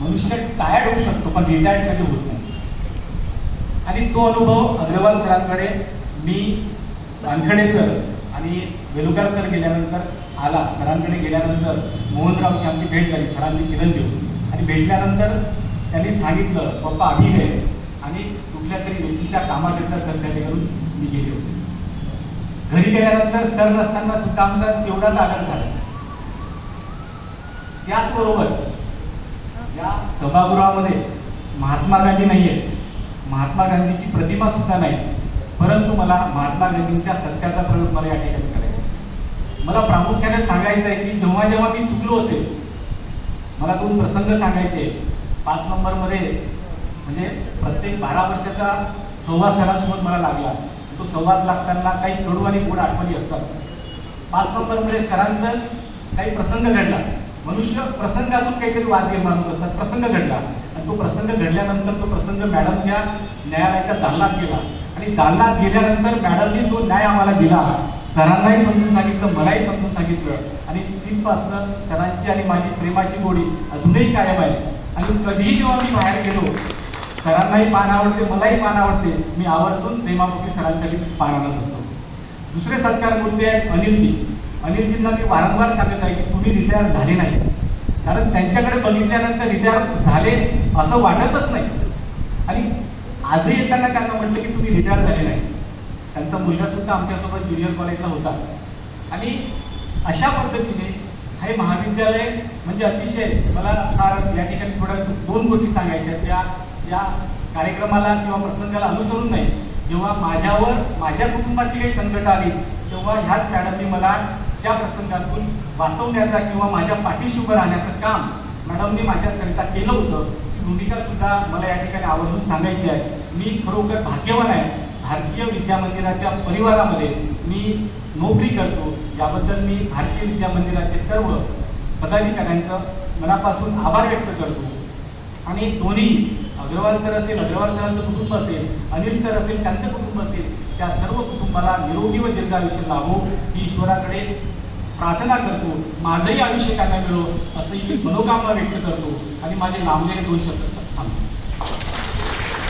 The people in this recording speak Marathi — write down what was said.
मनुष्य टायर्ड होऊ शकतो पण रिटायर्ड कधी होत नाही. आणि तो अनुभव अग्रवाल सरांकडे मी वानखडे सर आणि वेलुकार सर गेल्यानंतर आला. सरांकडे गेल्यानंतर मोहनरावशी आमची भेट झाली, सरांचे चिरंजीव. आणि भेटल्यानंतर त्यांनी सांगितलं पप्पा अभी गए आणि कुठल्या तरी व्यक्तीच्या कामाकरिता सर त्या ठिकाणी मी गेले होते. घरी गेल्यानंतर सर नसताना सुद्धा आमचा तेवढाच आदर झाला. त्याचबरोबर या सभागृहामध्ये महात्मा गांधी नाही आहे, महात्मा गांधीची प्रतिमा सुद्धा नाही, परंतु मला महात्मा गांधींच्या सत्याचा प्रयोग मला या ठिकाणी करायचा आहे. मला प्रामुख्याने सांगायचं आहे की जेव्हा जेव्हा मी चुकलो असेल, मला 2 प्रसंग सांगायचे. 5 नंबरमध्ये म्हणजे प्रत्येक 12 वर्षाचा सहवास सरांसोबत मला लागला. तो सहवास लागताना काही कडू आणि गोड आठवणी असतात. 5 नंबरमध्ये सरांचं काही प्रसंग घडला. मनुष्य प्रसंगातून काहीतरी वाद निर्माण होत असतात. प्रसंग घडला आणि तो प्रसंग घडल्यानंतर तो प्रसंग मॅडमच्या न्यायालयाच्या दालनात गेला. आणि दालनात गेल्यानंतर मॅडमने जो न्याय आम्हाला दिला, सरांनाही समजून सांगितलं, मलाही समजून सांगितलं. आणि तिथपासनं सरांची आणि माझी प्रेमाची गोडी अजूनही कायम आहे. आणि कधीही जेव्हा मी बाहेर गेलो, सरांनाही पान आवडते, मलाही पान आवडते, मी आवर्जून प्रेमापोटी सरांसाठी पान आणत असतो. दुसरे सत्कार मूर्ती आहेत अनिलजी. अनिलजींना मी वारंवार सांगत आहे की तुम्ही रिटायर झाले नाही, कारण त्यांच्याकडे बघितल्यानंतर रिटायर झाले असं वाटतच नाही. आणि आजही येताना त्यांना म्हटलं की तुम्ही रिटायर झाले नाही. त्यांचा मुलगा सुद्धा आमच्यासोबत ज्युनियर कॉलेजला होता. आणि अशा पद्धतीने हे महाविद्यालय म्हणजे अतिशय मला फार या ठिकाणी थोड्या 2 गोष्टी सांगायच्या. त्या या कार्यक्रमाला किंवा प्रसंगाला अनुसरून नाही, जेव्हा माझ्यावर माझ्या कुटुंबातली काही संकट आली तेव्हा ह्याच मॅडमनी मला त्या प्रसंगातून वाचवण्याचा किंवा माझ्या पाठीशी उभं राहण्याचं काम मॅडमनी माझ्याकरिता केलं होतं. ती भूमिकासुद्धा मला या ठिकाणी आवर्जून सांगायची आहे. मी खरोखर भाग्यवान आहे. भारतीय विद्या मंदिराच्या परिवारामध्ये मी नोकरी करतो. याबद्दल मी भारतीय विद्या मंदिराचे सर्व पदाधिकाऱ्यांचं मनापासून आभार व्यक्त करतो. आणि दोन्ही अग्रवाल सर असेल, अग्रवाल सरांचं कुटुंब असेल, अनिल सर असेल, त्यांचं कुटुंब असेल, त्या सर्व कुटुंबाला निरोगी व दीर्घायुष्य लाभो ही ईश्वराकडे प्रार्थना करतो. माझंही आयुष्य त्यांना मिळो असं ही मनोकामना व्यक्त करतो. आणि माझे लांबलेले 2 शब्द थांबतो.